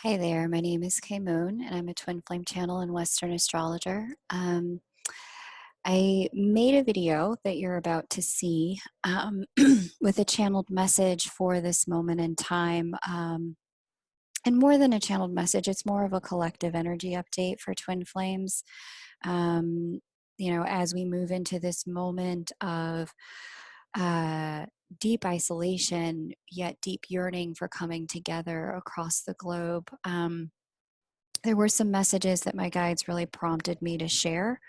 Hi there, my name is Kay Moon, and I'm a twin flame channel and Western astrologer. I made a video that you're about to see with a channeled message for this moment in time. And more than a channeled message, it's more of a collective energy update for twin flames. Um, as we move into this moment of uh, deep isolation, yet deep yearning for coming together across the globe. There were some messages that my guides really prompted me to share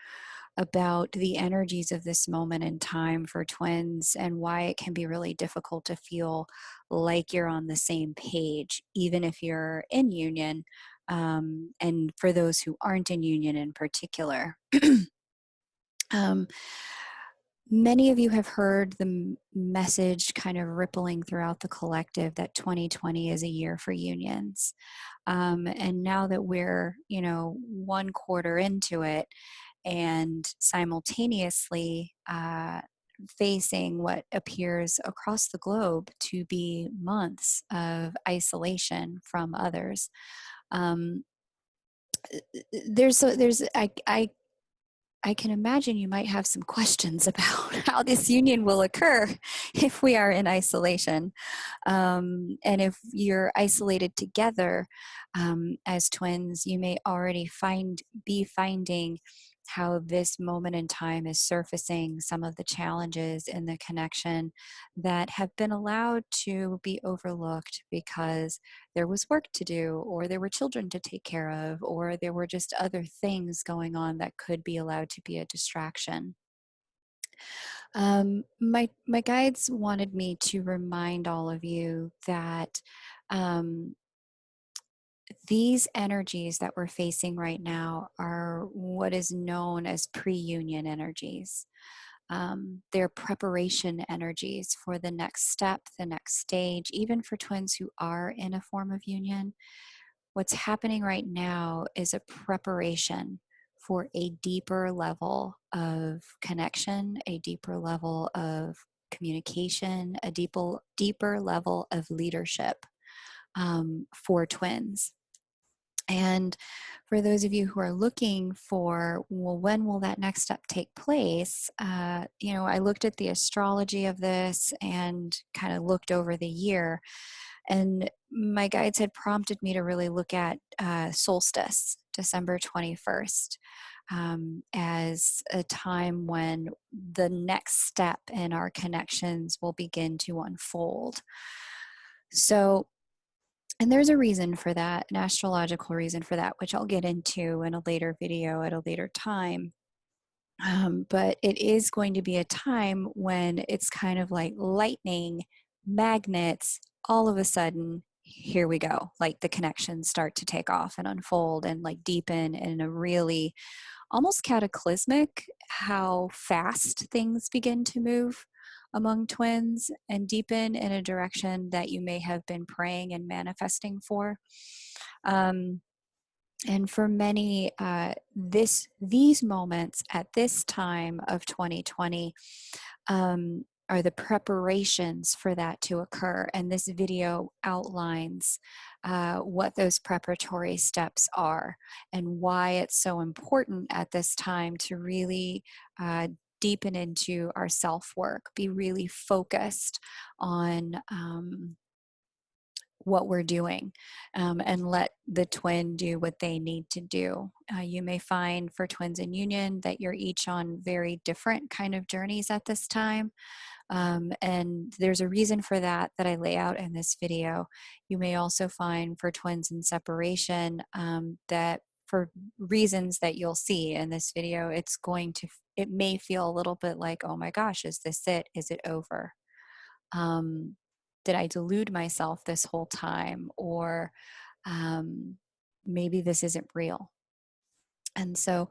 about the energies of this moment in time for twins and why it can be really difficult to feel like you're on the same page, even if you're in union, and for those who aren't in union in particular. um, Many of you have heard the message kind of rippling throughout the collective that 2020 is a year for unions. And now that we're, one quarter into it and simultaneously facing what appears across the globe to be months of isolation from others, um, I can imagine you might have some questions about how this union will occur if we are in isolation. And if you're isolated together as twins, you may already be finding how this moment in time is surfacing some of the challenges in the connection that have been allowed to be overlooked because there was work to do, or there were children to take care of, or there were just other things going on that could be allowed to be a distraction. My guides wanted me to remind all of you that um, these energies that we're facing right now are what is known as pre-union energies. They're preparation energies for the next step, the next stage, even for twins who are in a form of union. What's happening right now is a preparation for a deeper level of connection, a deeper level of communication, a deeper level of leadership for twins. And for those of you who are looking for, well, when will that next step take place? I looked at the astrology of this and kind of looked over the year. And my guides had prompted me to really look at solstice, December 21st, as a time when the next step in our connections will begin to unfold. So, and there's a reason for that, an astrological reason for that, which I'll get into in a later video at a later time. But it is going to be a time when it's kind of like lightning, magnets, all of a sudden, here we go. Like the connections start to take off and unfold and like deepen in a really almost cataclysmic how fast things begin to move among twins and deepen in a direction that you may have been praying and manifesting for. Um, and for many, these moments at this time of 2020 are the preparations for that to occur. And this video outlines what those preparatory steps are and why it's so important at this time to really deepen into our self-work, be really focused on what we're doing, and let the twin do what they need to do. You may find for twins in union that you're each on very different kind of journeys at this time. And there's a reason for that that I lay out in this video. You may also find for twins in separation that for reasons that you'll see in this video, it may feel a little bit like, oh my gosh, is this it? Is it over? Um, did I delude myself this whole time? Or um, maybe this isn't real. And so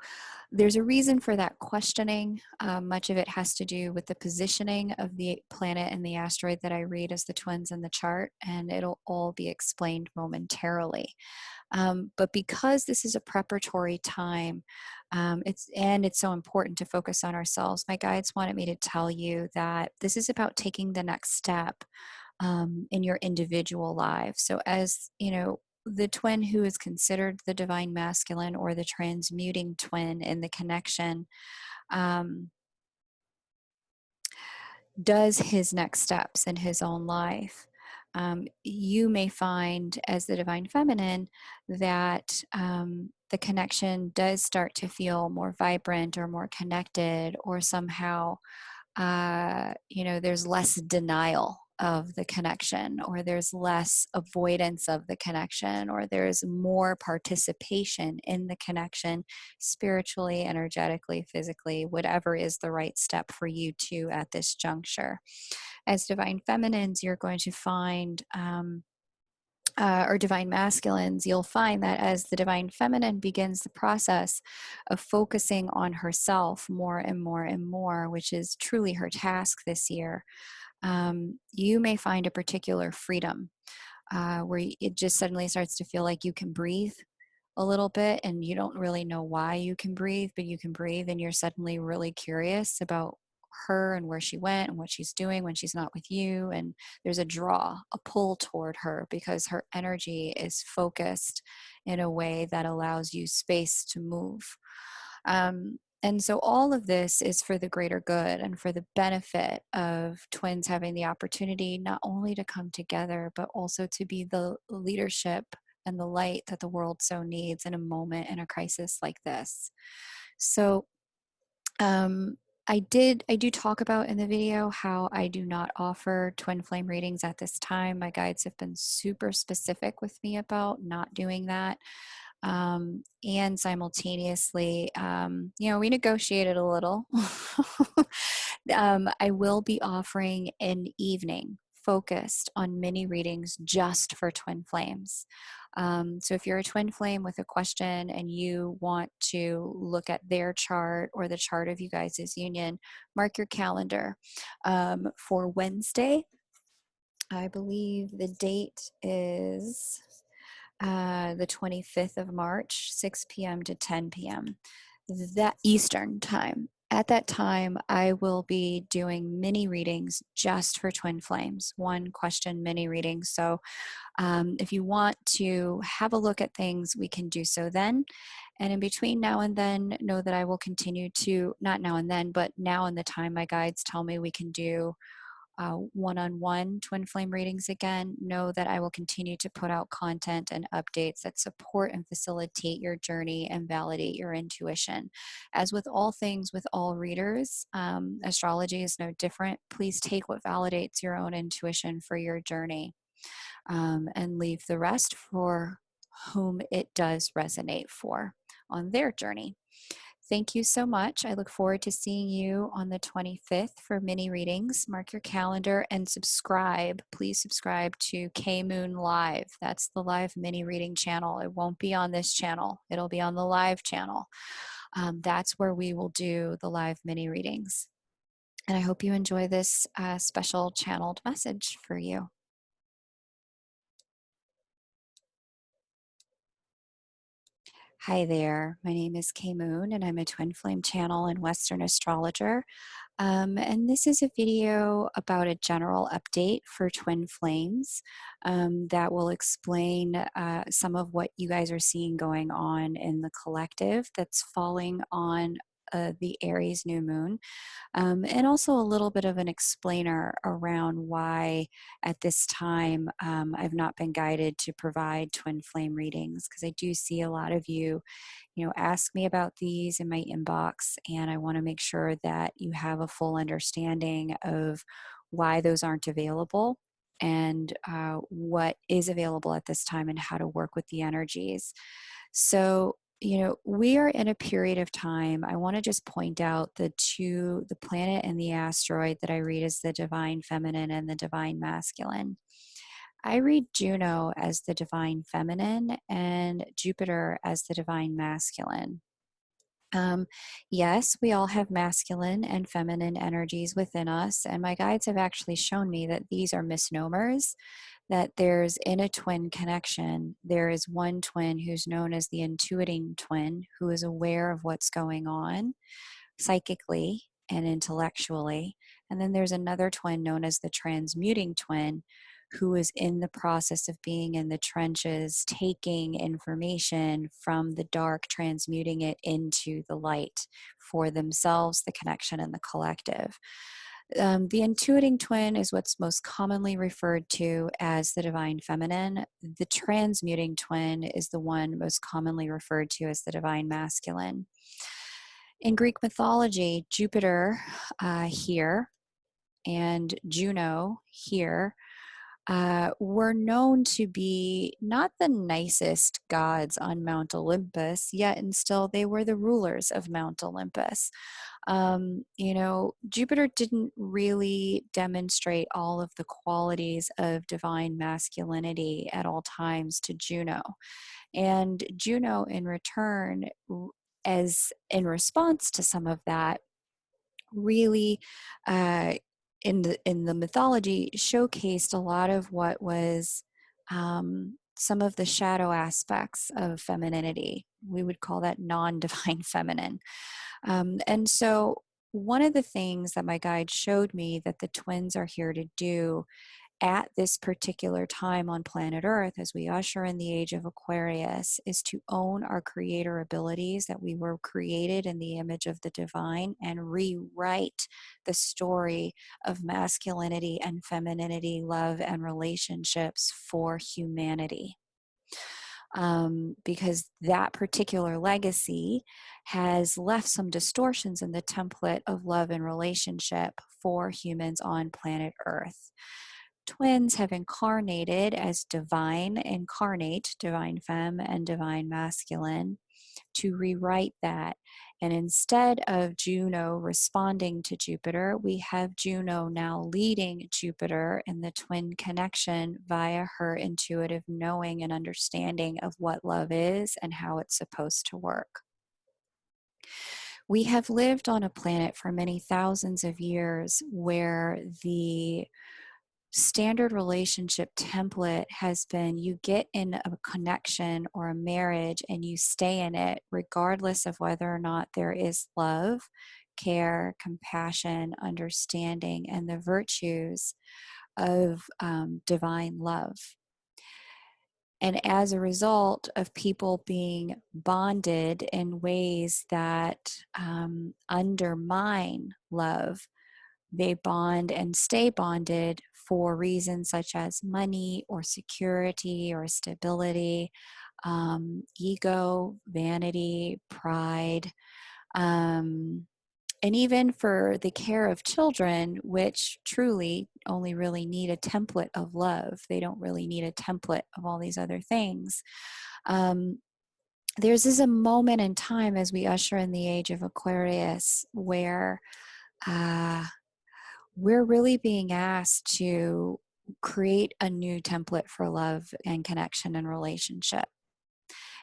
there's a reason for that questioning. Much of it has to do with the positioning of the planet and the asteroid that I read as the twins in the chart, and it'll all be explained momentarily. But because this is a preparatory time, it's so important to focus on ourselves. My guides wanted me to tell you that this is about taking the next step in your individual lives. So as you know, the twin who is considered the divine masculine or the transmuting twin in the connection um, does his next steps in his own life. You may find as the divine feminine that the connection does start to feel more vibrant or more connected, or somehow there's less denial of the connection, or there's less avoidance of the connection, or there's more participation in the connection, spiritually, energetically, physically, whatever is the right step for you to at this juncture. As divine feminines, you're going to find or divine masculines, you'll find that as the divine feminine begins the process of focusing on herself more and more and more, which is truly her task this year, you may find a particular freedom where it just suddenly starts to feel like you can breathe a little bit, and you don't really know why you can breathe, but you can breathe, and you're suddenly really curious about her and where she went and what she's doing when she's not with you. And there's a draw, a pull toward her, because her energy is focused in a way that allows you space to move. And so all of this is for the greater good and for the benefit of twins having the opportunity not only to come together, but also to be the leadership and the light that the world so needs in a moment in a crisis like this. So um, I do talk about in the video how I do not offer twin flame readings at this time. My guides have been super specific with me about not doing that. And simultaneously, we negotiated a little. I will be offering an evening focused on mini readings just for twin flames. So if you're a twin flame with a question and you want to look at their chart or the chart of you guys' union, mark your calendar for Wednesday. I believe the date is the 25th of March, 6 p.m. to 10 p.m. that Eastern time. At that time, I will be doing mini readings just for twin flames, one question mini reading. So if you want to have a look at things, we can do so then. And in between now and then, know that I will continue to, not now and then, but now and the time my guides tell me we can do one-on-one twin flame readings again, know that I will continue to put out content and updates that support and facilitate your journey and validate your intuition. As with all things with all readers, astrology is no different. Please take what validates your own intuition for your journey, and leave the rest for whom it does resonate for on their journey. Thank you so much. I look forward to seeing you on the 25th for mini readings. Mark your calendar and subscribe. Please subscribe to K Moon Live. That's the live mini reading channel. It won't be on this channel. It'll be on the live channel. That's where we will do the live mini readings. And I hope you enjoy this special channeled message for you. Hi there, my name is K Moon and I'm a twin flame channel and Western astrologer. And this is a video about a general update for twin flames that will explain some of what you guys are seeing going on in the collective that's falling on the Aries New Moon. And also a little bit of an explainer around why at this time I've not been guided to provide twin flame readings, because I do see a lot of you ask me about these in my inbox, and I want to make sure that you have a full understanding of why those aren't available and what is available at this time and how to work with the energies. So, we are in a period of time. I want to just point out the planet and the asteroid that I read as the divine feminine and the divine masculine. I read Juno as the divine feminine and Jupiter as the divine masculine. Yes, we all have masculine and feminine energies within us, and my guides have actually shown me that these are misnomers, that there's in a twin connection, there is one twin who's known as the intuiting twin, who is aware of what's going on psychically and intellectually. And then there's another twin known as the transmuting twin, who is in the process of being in the trenches, taking information from the dark, transmuting it into the light for themselves, the connection, and the collective. The intuiting twin is what's most commonly referred to as the divine feminine. The transmuting twin is the one most commonly referred to as the divine masculine. In Greek mythology, Jupiter here and Juno here were known to be not the nicest gods on Mount Olympus, yet and still they were the rulers of Mount Olympus. Jupiter didn't really demonstrate all of the qualities of divine masculinity at all times to Juno. And Juno, in return, as in response to some of that, really uh, in the mythology showcased a lot of what was some of the shadow aspects of femininity. We would call that non-divine feminine. And so one of the things that my guide showed me that the twins are here to do at this particular time on planet Earth, as we usher in the age of Aquarius, is to own our creator abilities, that we were created in the image of the divine, and rewrite the story of masculinity and femininity, love and relationships for humanity. Because that particular legacy has left some distortions in the template of love and relationship for humans on planet Earth. Twins have incarnated as divine incarnate, divine femme and divine masculine, to rewrite that. And instead of Juno responding to Jupiter, we have Juno now leading Jupiter in the twin connection via her intuitive knowing and understanding of what love is and how it's supposed to work. We have lived on a planet for many thousands of years where the standard relationship template has been you get in a connection or a marriage and you stay in it regardless of whether or not there is love, care, compassion, understanding, and the virtues of divine love. And as a result of people being bonded in ways that undermine love, they bond and stay bonded for reasons such as money or security or stability, ego, vanity, pride, and even for the care of children, which truly only really need a template of love. They don't really need a template of all these other things. There's a moment in time as we usher in the age of Aquarius where we're really being asked to create a new template for love and connection and relationship.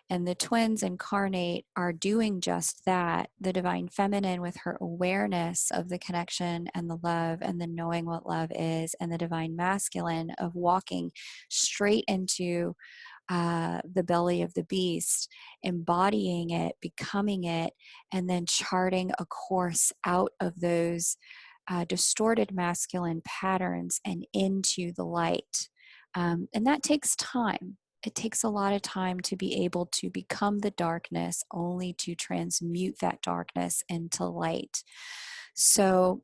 And the twins incarnate are doing just that. The divine feminine, with her awareness of the connection and the love and the knowing what love is, and the divine masculine of walking straight into the belly of the beast, embodying it, becoming it, and then charting a course out of those distorted masculine patterns and into the light. And that takes time. It takes a lot of time to be able to become the darkness, only to transmute that darkness into light. So,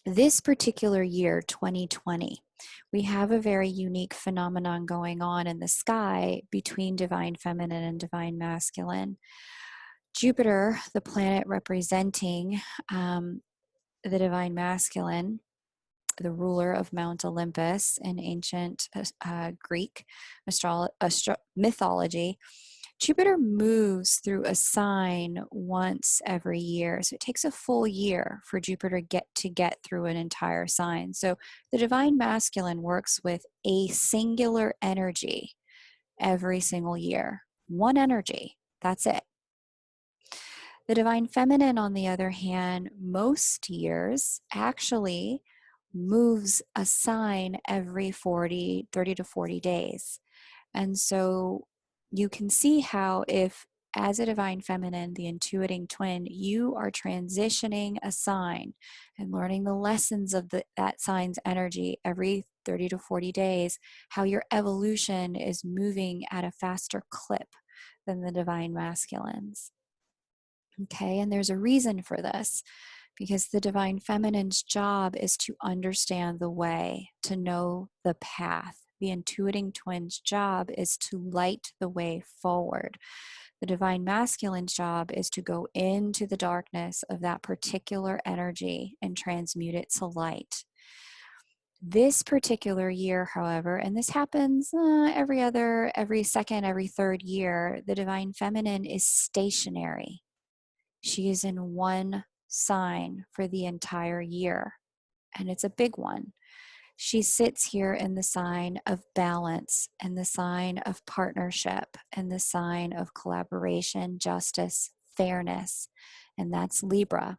this particular year, 2020, we have a very unique phenomenon going on in the sky between divine feminine and divine masculine. Jupiter, the planet representing the divine masculine, the ruler of Mount Olympus in ancient Greek mythology, Jupiter moves through a sign once every year. So it takes a full year for Jupiter to get through an entire sign. So the divine masculine works with a singular energy every single year. One energy, that's it. The divine feminine, on the other hand, most years actually moves a sign every 30 to 40 days. And so you can see how, if as a divine feminine, the intuiting twin, you are transitioning a sign and learning the lessons of that sign's energy every 30 to 40 days, how your evolution is moving at a faster clip than the divine masculines. Okay, and there's a reason for this, because the divine feminine's job is to understand the way, to know the path. The intuiting twin's job is to light the way forward. The divine masculine's job is to go into the darkness of that particular energy and transmute it to light. This particular year, however, and this happens every second, every third year, the divine feminine is stationary. She is in one sign for the entire year, and it's a big one. She sits here in the sign of balance, and the sign of partnership, and the sign of collaboration, justice, fairness, and that's Libra.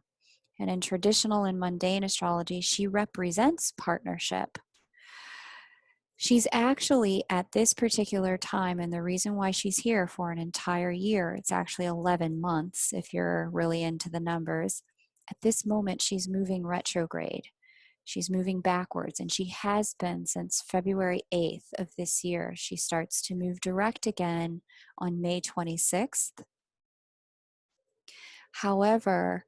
And in traditional and mundane astrology, she represents partnership. She's actually at this particular time, and the reason why she's here for an entire year, it's actually 11 months if you're really into the numbers. At this moment, she's moving retrograde. She's moving backwards, and she has been since February 8th of this year. She starts to move direct again on May 26th. However,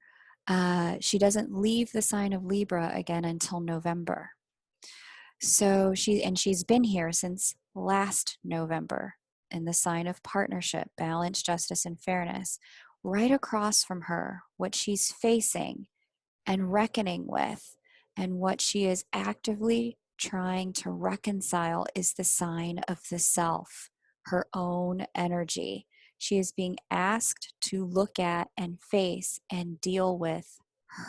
she doesn't leave the sign of Libra again until November. So she's been here since last November in the sign of partnership, balance, justice, and fairness. Right across from her, what she's facing and reckoning with, and what she is actively trying to reconcile, is the sign of the self, her own energy. She is being asked to look at and face and deal with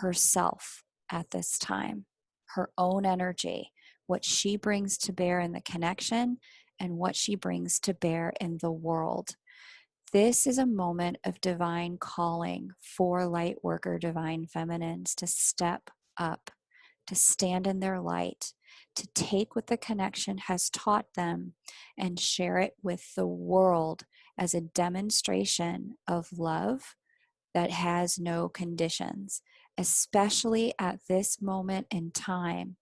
herself at this time, her own energy, what she brings to bear in the connection, and what she brings to bear in the world. This is a moment of divine calling for light worker divine feminines to step up, to stand in their light, to take what the connection has taught them and share it with the world as a demonstration of love that has no conditions, especially at this moment in time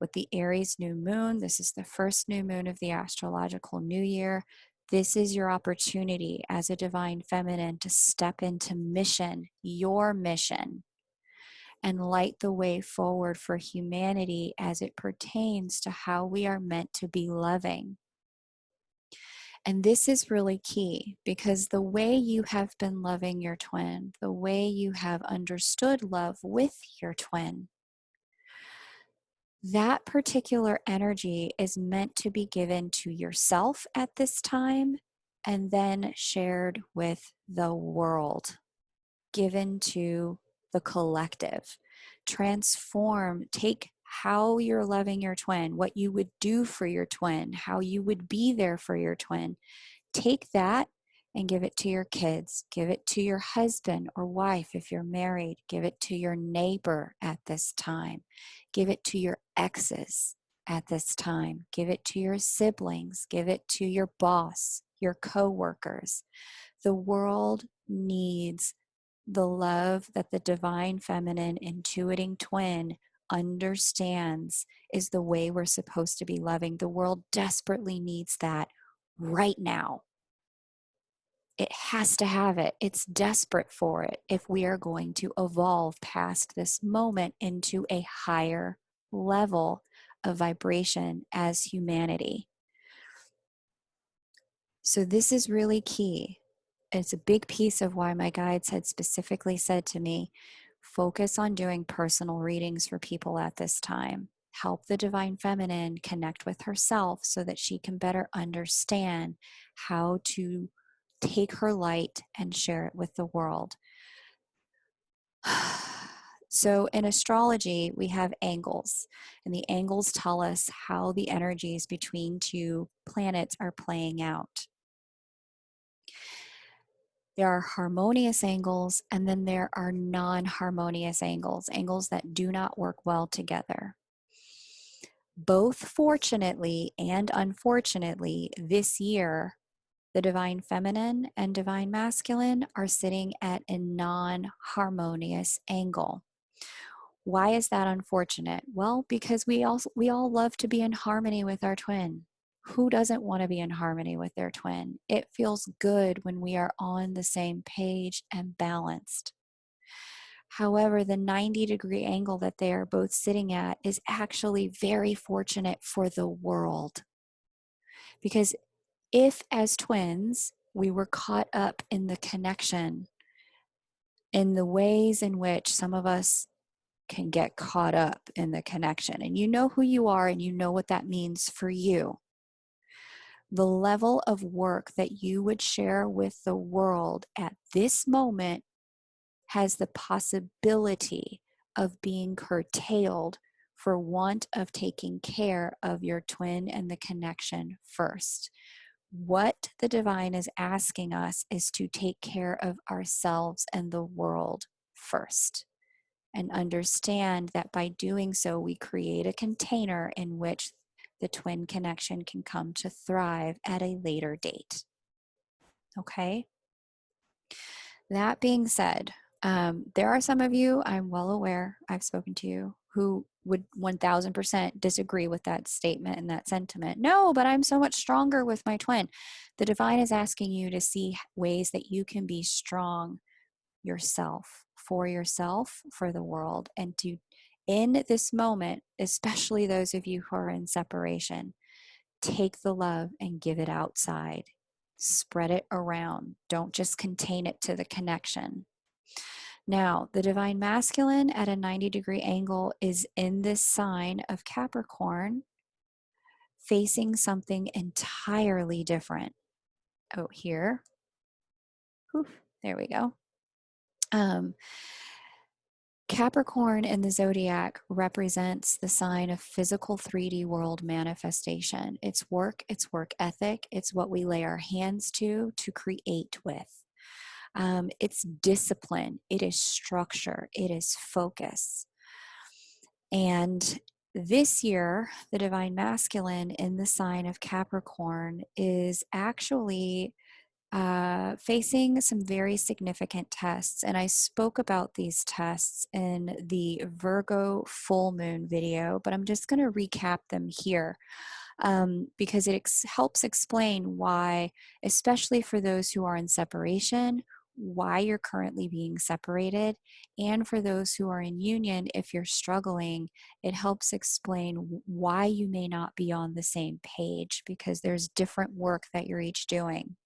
with the Aries New Moon. This is the first new moon of the astrological new year. This is your opportunity as a divine feminine to step into mission, your mission, and light the way forward for humanity as it pertains to how we are meant to be loving. And this is really key, because the way you have been loving your twin, the way you have understood love with your twin, that particular energy is meant to be given to yourself at this time and then shared with the world, given to the collective. Transform, take how you're loving your twin, what you would do for your twin, how you would be there for your twin. Take that and give it to your kids. Give it to your husband or wife if you're married. Give it to your neighbor at this time. Give it to your exes at this time. Give it to your siblings. Give it to your boss, your coworkers. The world needs the love that the divine feminine intuiting twin understands is the way we're supposed to be loving. The world desperately needs that right now. It has to have it. It's desperate for it if we are going to evolve past this moment into a higher level of vibration as humanity. So this is really key. It's a big piece of why my guides had specifically said to me, focus on doing personal readings for people at this time. Help the divine feminine connect with herself so that she can better understand how to take her light and share it with the world. So in astrology, we have angles, and the angles tell us how the energies between two planets are playing out. There are harmonious angles, and then there are non-harmonious angles, angles that do not work well together. Both fortunately and unfortunately, this year, the divine feminine and divine masculine are sitting at a non-harmonious angle. Why is that unfortunate? Well, because we all love to be in harmony with our twin. Who doesn't want to be in harmony with their twin? It feels good when we are on the same page and balanced. However, the 90-degree angle that they are both sitting at is actually very fortunate for the world. Because if, as twins, we were caught up in the connection, in the ways in which some of us can get caught up in the connection, and you know who you are and you know what that means for you, the level of work that you would share with the world at this moment has the possibility of being curtailed for want of taking care of your twin and the connection first. What the divine is asking us is to take care of ourselves and the world first, and understand that by doing so, we create a container in which the twin connection can come to thrive at a later date. Okay? That being said, there are some of you, I'm well aware, I've spoken to you, who would 1000% disagree with that statement and that sentiment. No, but I'm so much stronger with my twin. The divine is asking you to see ways that you can be strong yourself, for the world, and to, in this moment, especially those of you who are in separation, take the love and give it outside. Spread it around. Don't just contain it to the connection. Now, the divine masculine at a 90-degree angle is in this sign of Capricorn, facing something entirely different. Oh, here. Whew, there we go. Capricorn in the zodiac represents the sign of physical 3D world manifestation. It's work ethic, it's what we lay our hands to create with. It's discipline, it is structure, it is focus. And this year, the divine masculine in the sign of Capricorn is actually facing some very significant tests. And I spoke about these tests in the Virgo full moon video, but I'm just going to recap them here because it helps explain why, especially for those who are in separation, why you're currently being separated, and for those who are in union, if you're struggling, it helps explain why you may not be on the same page, because there's different work that you're each doing.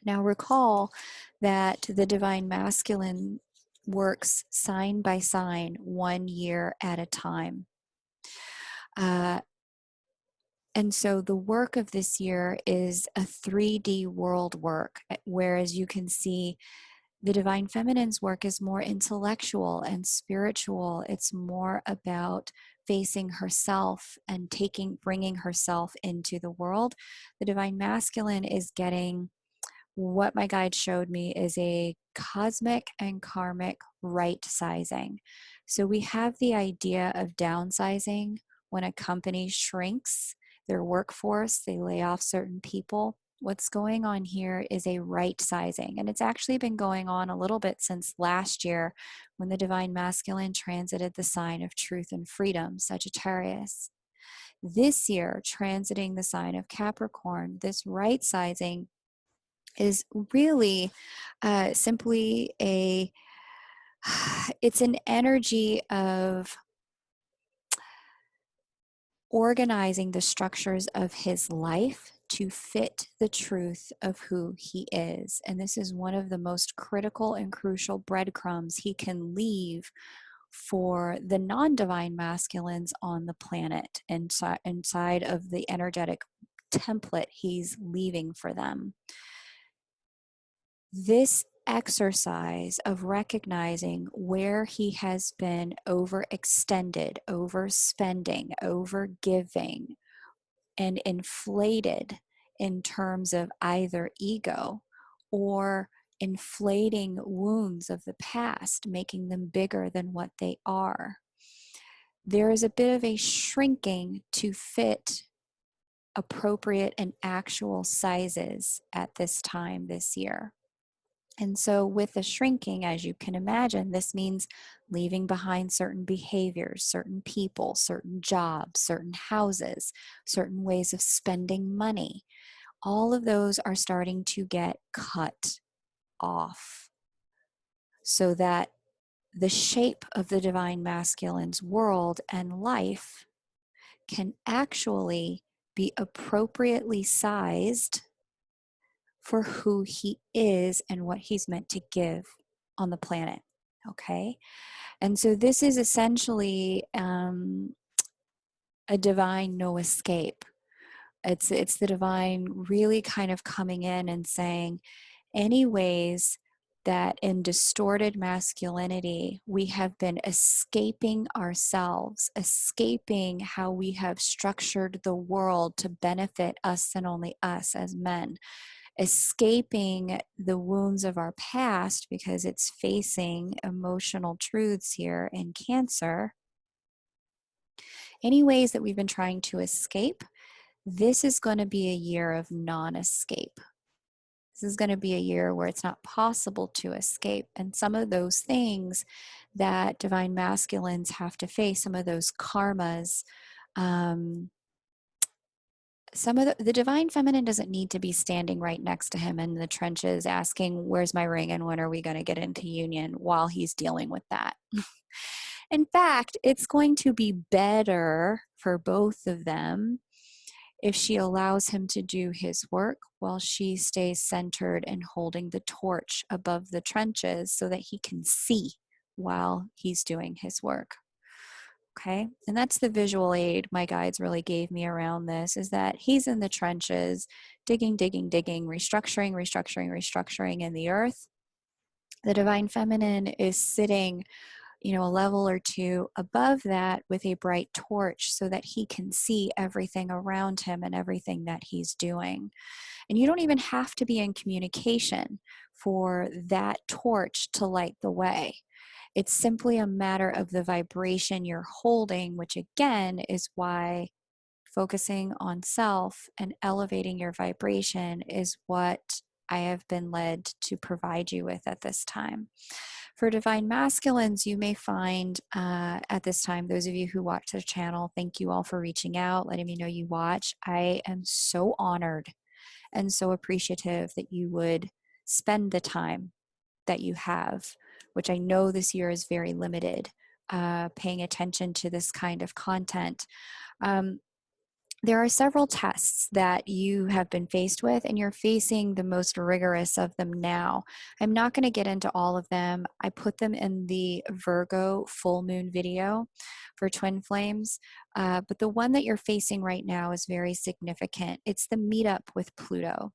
Now recall that the divine masculine works sign by sign, 1 year at a time. And so the work of this year is a 3D world work, whereas you can see the divine feminine's work is more intellectual and spiritual. It's more about facing herself and bringing herself into the world. The divine masculine is getting, what my guide showed me is a cosmic and karmic right sizing. So we have the idea of downsizing when a company shrinks their workforce, they lay off certain people. What's going on here is a right sizing, and it's actually been going on a little bit since last year when the divine masculine transited the sign of truth and freedom, Sagittarius. This year, transiting the sign of Capricorn, this right sizing is really simply it's an energy of organizing the structures of his life to fit the truth of who he is. And this is one of the most critical and crucial breadcrumbs he can leave for the non-divine masculines on the planet, inside of the energetic template he's leaving for them. This exercise of recognizing where he has been overextended, overspending, overgiving, and inflated in terms of either ego or inflating wounds of the past, making them bigger than what they are. There is a bit of a shrinking to fit appropriate and actual sizes at this time this year. And so, with the shrinking, as you can imagine, this means leaving behind certain behaviors, certain people, certain jobs, certain houses, certain ways of spending money. All of those are starting to get cut off so that the shape of the divine masculine's world and life can actually be appropriately sized for who he is and what he's meant to give on the planet. Okay. And so this is essentially a divine no escape. It's the divine really kind of coming in and saying, any ways that in distorted masculinity we have been escaping ourselves, escaping how we have structured the world to benefit us and only us as men, escaping the wounds of our past because it's facing emotional truths here in Cancer. Any ways that we've been trying to escape, this is going to be a year of non-escape. This is going to be a year where it's not possible to escape. And some of those things that divine masculines have to face, some of those karmas, some of the divine feminine doesn't need to be standing right next to him in the trenches asking, where's my ring and when are we going to get into union, while he's dealing with that. In fact, it's going to be better for both of them if she allows him to do his work while she stays centered and holding the torch above the trenches so that he can see while he's doing his work. Okay. And that's the visual aid my guides really gave me around this, is that he's in the trenches, digging, digging, digging, restructuring, restructuring, restructuring in the earth. The divine feminine is sitting, a level or two above that with a bright torch so that he can see everything around him and everything that he's doing. And you don't even have to be in communication for that torch to light the way. It's simply a matter of the vibration you're holding, which again is why focusing on self and elevating your vibration is what I have been led to provide you with at this time. For divine masculines, you may find at this time, those of you who watch the channel, thank you all for reaching out, letting me know you watch. I am so honored and so appreciative that you would spend the time that you have, which I know this year is very limited, paying attention to this kind of content. There are several tests that you have been faced with, and you're facing the most rigorous of them now. I'm not going to get into all of them. I put them in the Virgo full moon video for twin flames, but the one that you're facing right now is very significant. It's the meetup with Pluto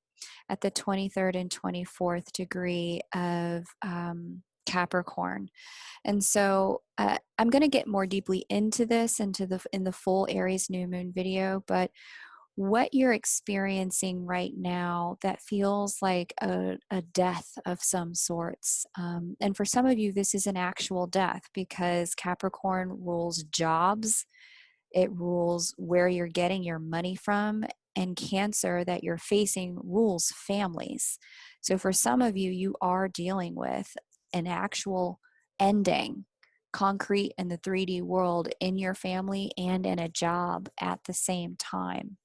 at the 23rd and 24th degree of Capricorn. And so I'm going to get more deeply into this in the full Aries New Moon video, but what you're experiencing right now that feels like a death of some sorts. And for some of you, this is an actual death because Capricorn rules jobs. It rules where you're getting your money from, and Cancer that you're facing rules families. So for some of you, you are dealing with an actual ending, concrete in the 3D world, in your family and in a job at the same time.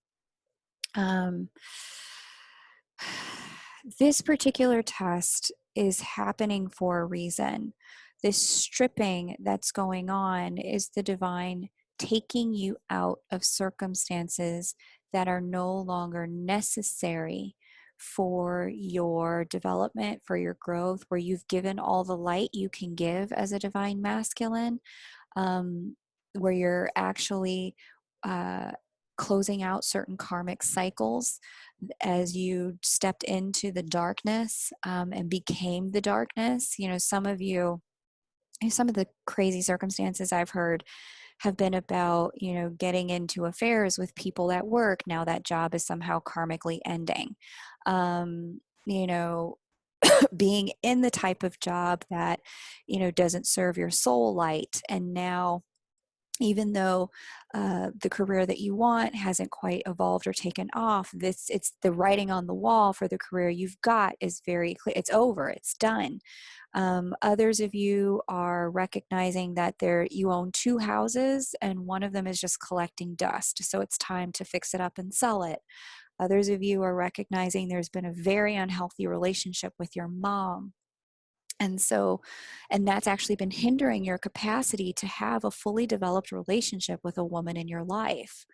This particular test is happening for a reason. This stripping that's going on is the divine taking you out of circumstances that are no longer necessary for your development, for your growth, where you've given all the light you can give as a divine masculine, where you're actually closing out certain karmic cycles as you stepped into the darkness and became the darkness. Some of you, some of the crazy circumstances I've heard have been about, getting into affairs with people at work. Now that job is somehow karmically ending. Being in the type of job that, doesn't serve your soul light. And now Even though the career that you want hasn't quite evolved or taken off, it's the writing on the wall for the career you've got is very clear. It's over. It's done. Others of you are recognizing that you own two houses and one of them is just collecting dust. So it's time to fix it up and sell it. Others of you are recognizing there's been a very unhealthy relationship with your mom. And that's actually been hindering your capacity to have a fully developed relationship with a woman in your life.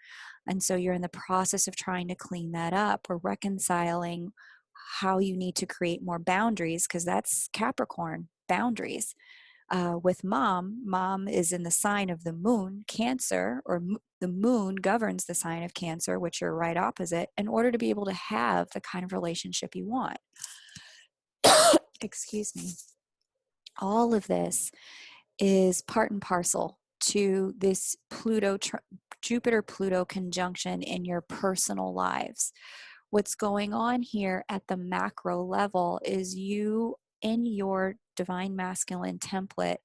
And so you're in the process of trying to clean that up or reconciling how you need to create more boundaries, because that's Capricorn, boundaries. With mom is in the sign of the moon, Cancer, or the moon governs the sign of Cancer, which you're right opposite, in order to be able to have the kind of relationship you want. Excuse me. All of this is part and parcel to this Jupiter-Pluto conjunction in your personal lives. What's going on here at the macro level is you, in your divine masculine template,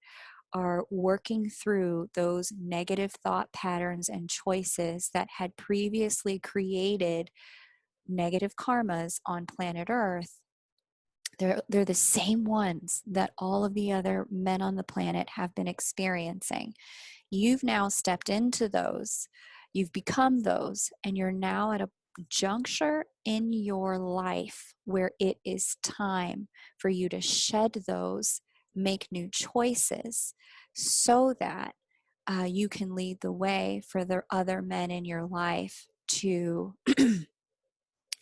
are working through those negative thought patterns and choices that had previously created negative karmas on planet Earth. They're the same ones that all of the other men on the planet have been experiencing. You've now stepped into those, you've become those, and you're now at a juncture in your life where it is time for you to shed those, make new choices, so that you can lead the way for the other men in your life to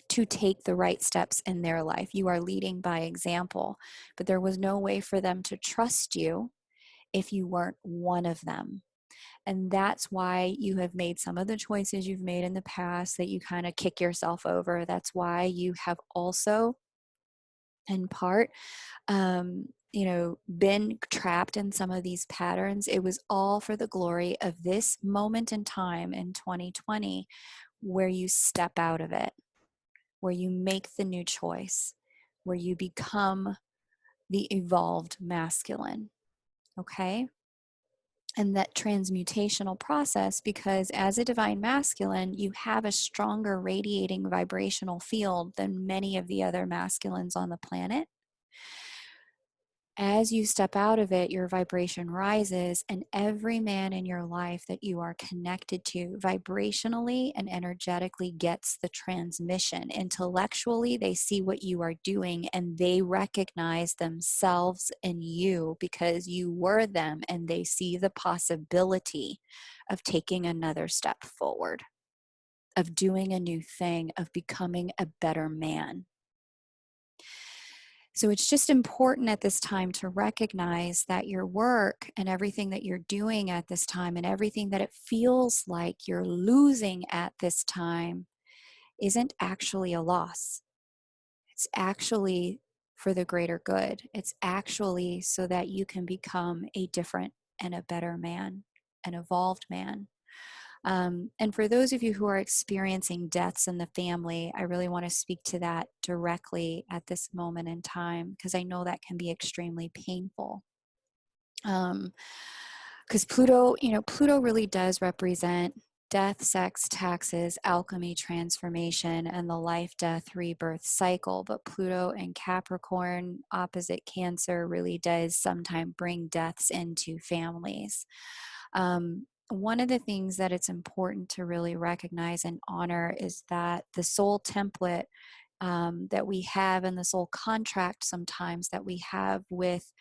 to take the right steps in their life. You are leading by example, but there was no way for them to trust you if you weren't one of them. And that's why you have made some of the choices you've made in the past that you kind of kick yourself over. That's why you have also, in part, been trapped in some of these patterns. It was all for the glory of this moment in time in 2020 where you step out of it, where you make the new choice, where you become the evolved masculine. Okay? And that transmutational process, because as a divine masculine, you have a stronger radiating vibrational field than many of the other masculines on the planet. As you step out of it, your vibration rises, and every man in your life that you are connected to vibrationally and energetically gets the transmission. Intellectually, they see what you are doing and they recognize themselves in you because you were them, and they see the possibility of taking another step forward, of doing a new thing, of becoming a better man. So it's just important at this time to recognize that your work and everything that you're doing at this time and everything that it feels like you're losing at this time isn't actually a loss. It's actually for the greater good. It's actually so that you can become a different and a better man, an evolved man. And for those of you who are experiencing deaths in the family, I really want to speak to that directly at this moment in time, because I know that can be extremely painful. Because Pluto really does represent death, sex, taxes, alchemy, transformation, and the life, death, rebirth cycle. But Pluto and Capricorn, opposite Cancer, really does sometimes bring deaths into families. One of the things that it's important to really recognize and honor is that the soul template that we have, and the soul contract sometimes that we have with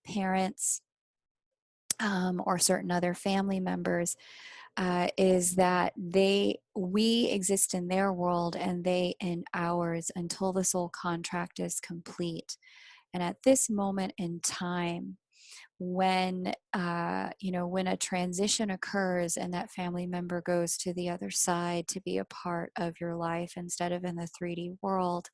parents or certain other family members, is that we exist in their world and they in ours until the soul contract is complete. And at this moment in time, when when a transition occurs and that family member goes to the other side to be a part of your life instead of in the 3D world,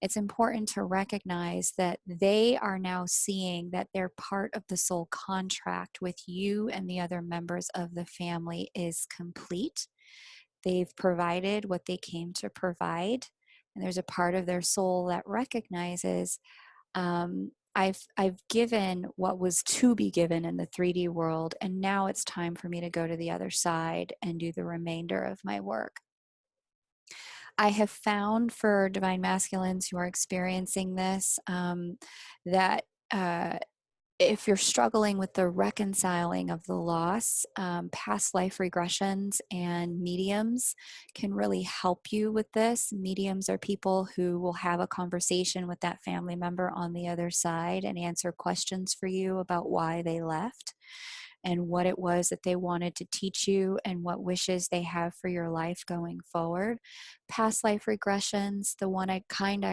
it's important to recognize that they are now seeing that their part of the soul contract with you and the other members of the family is complete. They've provided what they came to provide, and there's a part of their soul that recognizes, I've given what was to be given in the 3D world, and now it's time for me to go to the other side and do the remainder of my work. I have found for divine masculines who are experiencing this that if you're struggling with the reconciling of the loss, past life regressions and mediums can really help you with this. Mediums are people who will have a conversation with that family member on the other side and answer questions for you about why they left and what it was that they wanted to teach you and what wishes they have for your life going forward. Past life regressions, the one I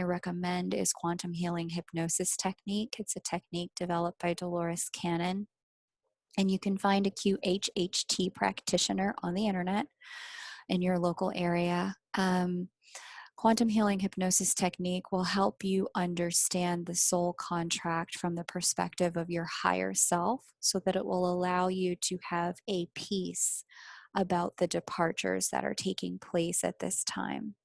recommend is quantum healing hypnosis technique. It's a technique developed by Dolores Cannon, and you can find a QHHT practitioner on the internet in your local area. Quantum healing hypnosis technique will help you understand the soul contract from the perspective of your higher self so that it will allow you to have a peace about the departures that are taking place at this time.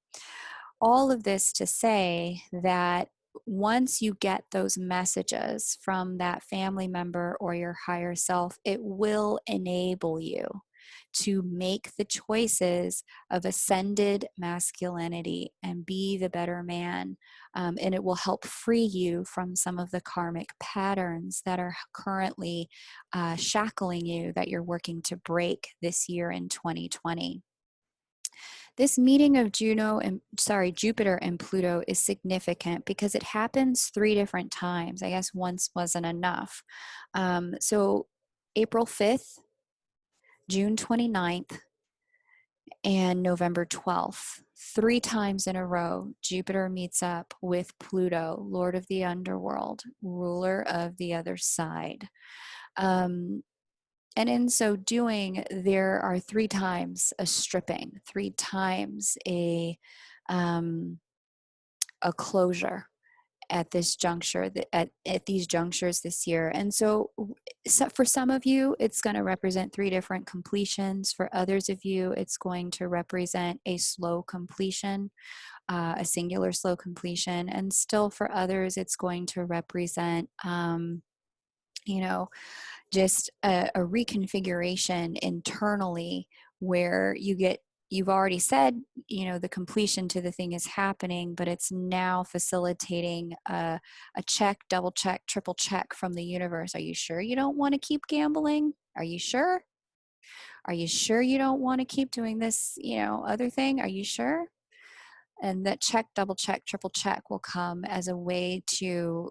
All of this to say that once you get those messages from that family member or your higher self, it will enable you to make the choices of ascended masculinity and be the better man. And it will help free you from some of the karmic patterns that are currently shackling you that you're working to break this year in 2020. This meeting of Jupiter and Pluto is significant because it happens 3 different times. I guess once wasn't enough. So April 5th, June 29th, and November 12th. 3 times in a row, Jupiter meets up with Pluto, Lord of the Underworld, ruler of the other side. And in so doing, there are 3 times a stripping, 3 times a closure at this juncture, at these junctures this year. And so for some of you, it's going to represent 3 different completions. For others of you, it's going to represent a slow completion, a singular slow completion. And still for others, it's going to represent, just a reconfiguration internally where you've already said, the completion to the thing is happening, but it's now facilitating a check, double check, triple check from the universe. Are you sure you don't want to keep gambling? Are you sure? Are you sure you don't want to keep doing this, other thing? Are you sure? And that check, double check, triple check will come as a way to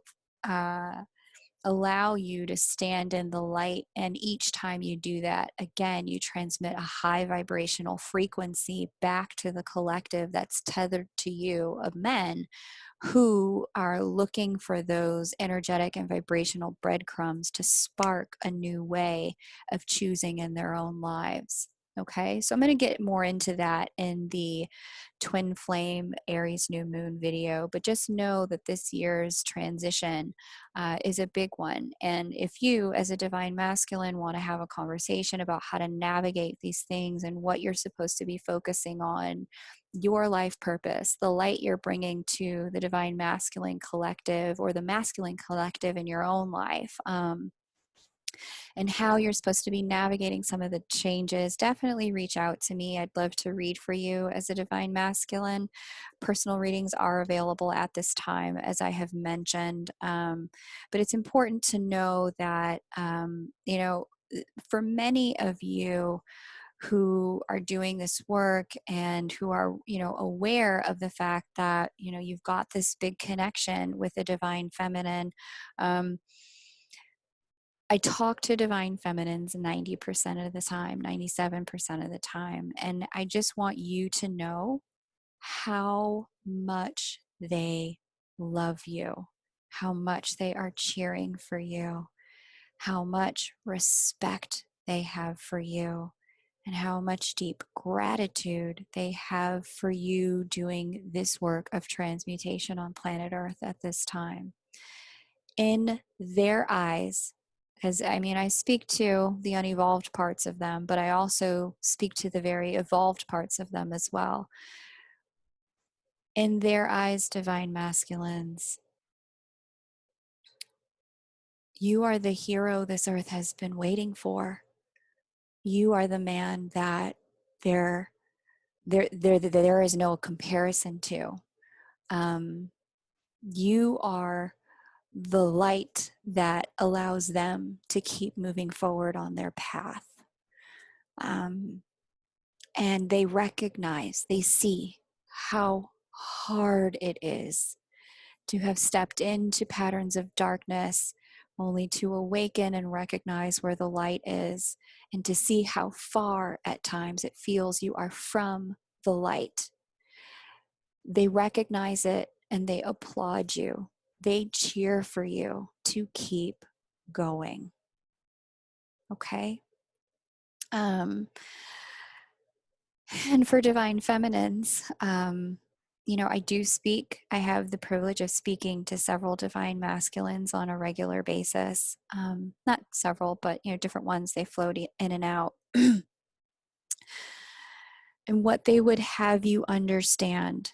allow you to stand in the light. And each time you do that, again, you transmit a high vibrational frequency back to the collective that's tethered to you of men who are looking for those energetic and vibrational breadcrumbs to spark a new way of choosing in their own lives. Okay, so I'm going to get more into that in the twin flame Aries New Moon video, but just know that this year's transition is a big one. And if you, as a divine masculine, want to have a conversation about how to navigate these things and what you're supposed to be focusing on, your life purpose, the light you're bringing to the divine masculine collective or the masculine collective in your own life, and how you're supposed to be navigating some of the changes, definitely reach out to me. I'd love to read for you as a divine masculine. Personal readings are available at this time, as I have mentioned. But it's important to know that, for many of you who are doing this work and who are, aware of the fact that, you've got this big connection with the divine feminine, I talk to divine feminines 90% of the time, 97% of the time. And I just want you to know how much they love you, how much they are cheering for you, how much respect they have for you, and how much deep gratitude they have for you doing this work of transmutation on planet Earth at this time. In their eyes, because I speak to the unevolved parts of them, but I also speak to the very evolved parts of them as well. In their eyes, divine masculines, You are the hero this earth has been waiting for. You are the man that there, there is no comparison to. Um, you are the light that allows them to keep moving forward on their path. Um, and they recognize, they see how hard it is to have stepped into patterns of darkness only to awaken and recognize where the light is, and to see how far at times it feels you are from the light. They recognize it and they applaud you. They cheer for you to keep going. Okay? And for divine feminines, I do speak. I have the privilege of speaking to several divine masculines on a regular basis. Not several, but different ones. They float in and out. And what they would have you understand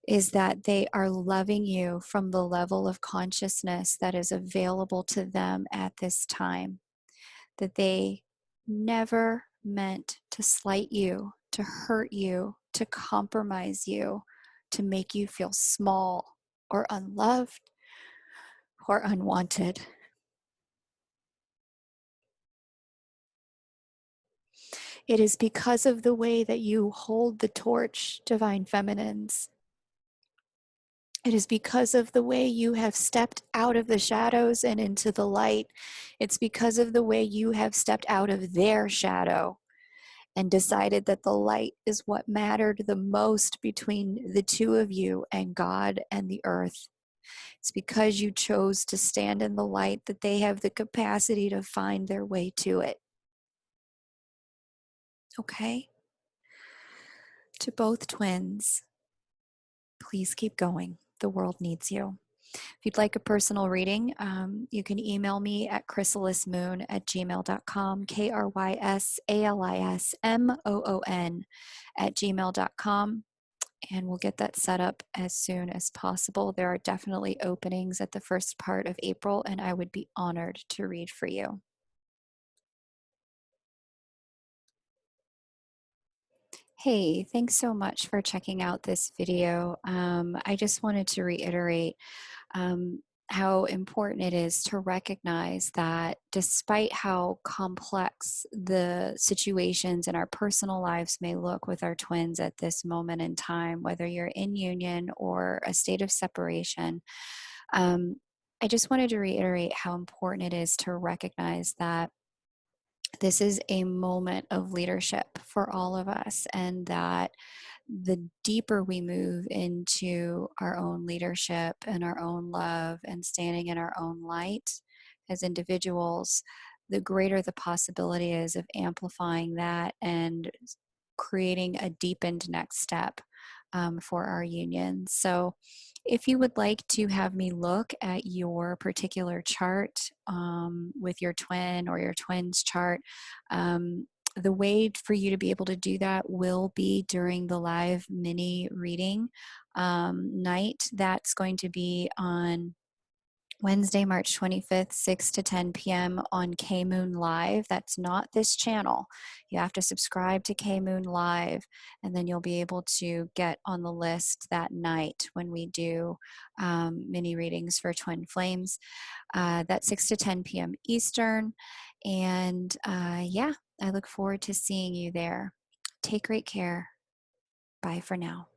is that they are loving you from the level of consciousness that is available to them at this time. That they never meant to slight you, to hurt you, to compromise you, to make you feel small or unloved or unwanted. It is because of the way that you hold the torch, divine feminines. It is because of the way you have stepped out of the shadows and into the light. It's because of the way you have stepped out of their shadow and decided that the light is what mattered the most between the two of you and God and the earth. It's because you chose to stand in the light that they have the capacity to find their way to it. Okay? To both twins, please keep going. The world needs you. If you'd like a personal reading, you can email me at chrysalismoon@gmail.com, KRYSALISMOON@gmail.com, and we'll get that set up as soon as possible. There are definitely openings at the first part of April, and I would be honored to read for you. Hey, thanks so much for checking out this video. I just wanted to reiterate um, how important it is to recognize that despite how complex the situations in our personal lives may look with our twins at this moment in time, whether you're in union or a state of separation, um, I just wanted to reiterate how important it is to recognize that this is a moment of leadership for all of us, and that the deeper we move into our own leadership and our own love and standing in our own light as individuals, the greater the possibility is of amplifying that and creating a deepened next step for our union. So, if you would like to have me look at your particular chart with your twin or your twin's chart, the way for you to be able to do that will be during the live mini reading night. That's going to be on Wednesday, March 25th, 6 to 10 p.m. on K Moon Live. That's not this channel. You have to subscribe to K Moon Live, and then you'll be able to get on the list that night when we do mini readings for Twin Flames. That's 6 to 10 p.m. Eastern. And yeah, I look forward to seeing you there. Take great care. Bye for now.